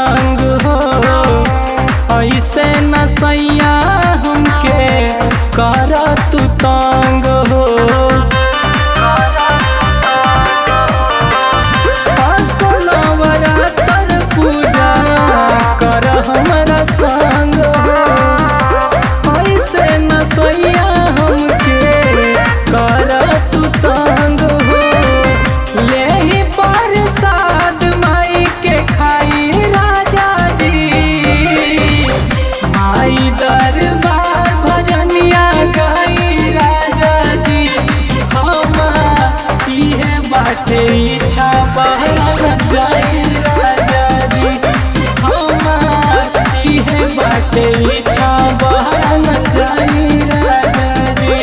संग हो, ऐसे न सैया हमके कर तू तंग हो। नवरात्र पूजा कर हमरा संग हो, ऐसे न सैया हमके कर तू तंग हो। ले ही प्रसाद माई के खाई राजा जी, माई दरबार भजनिया गाई राजा जी। हम इहे बाटे इच्छा बहरा जाई राजा जी, हम इहे बाटे इच्छा बहरा न जाई राजा जी।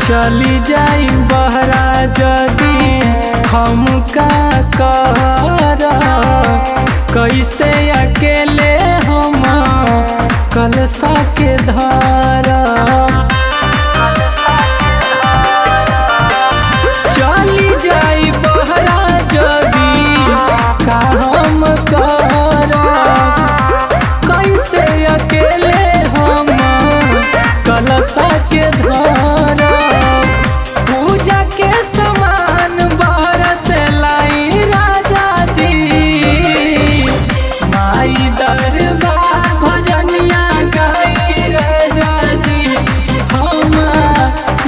चली जाई बहरा जदी हम का कर, कैसे अकेले हम कलसा के धर। चली जाई बहरा जदी का हम कर, कैसे अकेले हम कलसा के धर। पूजा के समान बरस लाई राजा जी, माई दरबार भजनिया गाई राजा जी। हम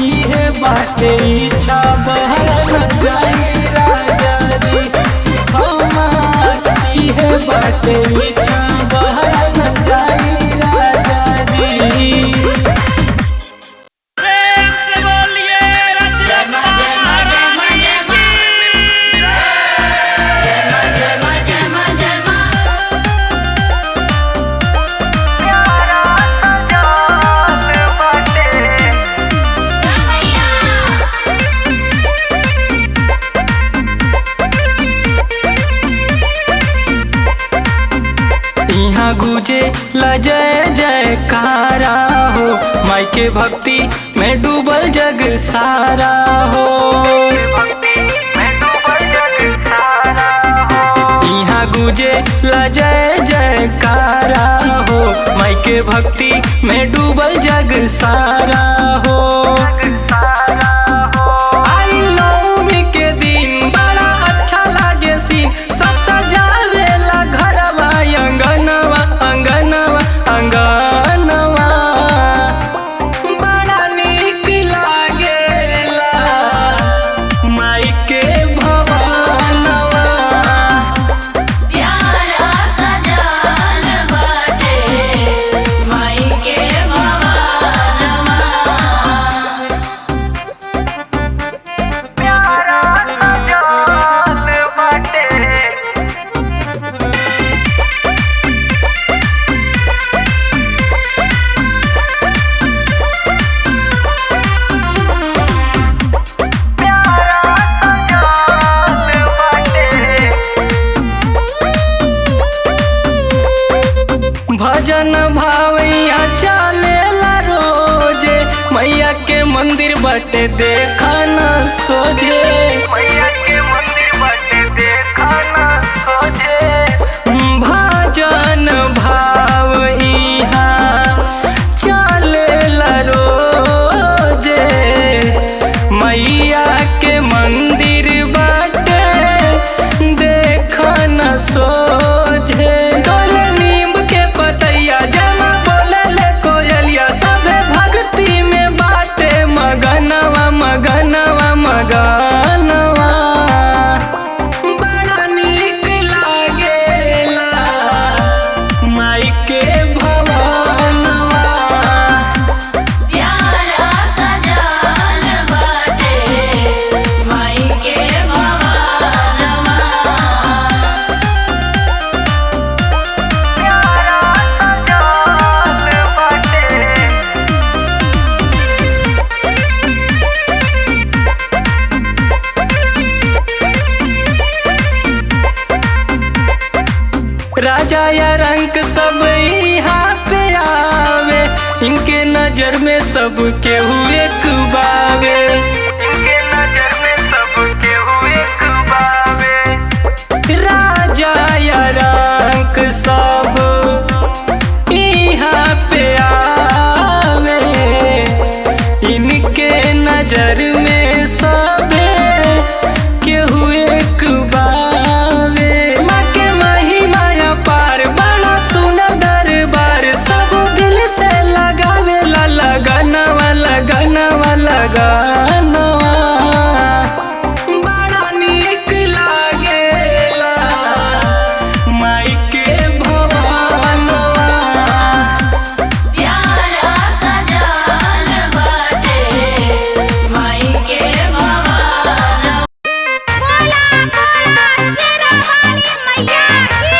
इहे बाटे इच्छा बहरा न जाई राजा जी, हम इहे बाटे इच्छा बहरा न जाई राजा जी। यहाँ गुजे ला जय जयकारा हो, माई के भक्ति में डूबल जग सारा हो। यहाँ गुजे ला जय जयकारा हो, माई के भक्ति में डूबल जग सारा हो। आई नवमी के दिन बड़ा अच्छा लागे सीन, सब सजावेला घरवा अंगनवा अंगनवा अंगनवा। बड़ा नीक लागेला माई के भवनवा, प्यारा सजाल बाटे माई के भवनवा। प्यारा सजाल बाटे। भजन भावैया चलेला रोजे, मैया के मंदिर बटे देखा न सोझे। मैया के मंदिर बटे देखा न सोझे। भजन भावैया चलेला रोजे, मैया के मंदिर बटे देखा न सोझे। डोले नीम के पतैया जमा बोले ले कोयलिया, सभे भक्ति में बाटे मगनवा मगनवा मगनवा। बड़ा नीक लागेला माई के भवनवा, प्यारा सजाल बाटे माई के भवनवा। राजा या रंग सब यहाँ पे आवे, इनके नजर में सब केहू एक बावे, इनके नजर में सब केहू एक बावे। राजा या रंग सब यहाँ पे आवे, इनके नजर में सब केहू एक बावे। माँ के महिमा अपार, बड़ा सुंदर दरबार, सब दिल से लगावे ला लगनवा लगनवा लगनवा। बड़ा नीक लागेला माई के भवनवा, प्यारा सजाल बाटे माई के भवनवा। बोला बोला शेरावाली मैया की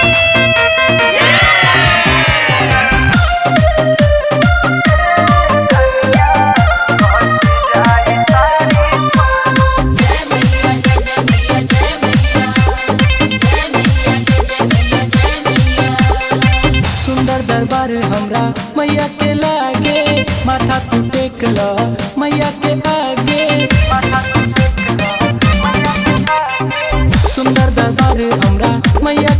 जय। जय मैया जय जय मैया जय मैया, जय मैया जय जय मैया जय मैया। सुंदर दरबार हमरा मैया के लागे, माथा तू टेक ला मैया के आगे। सुंदर दरबार हमरा मैया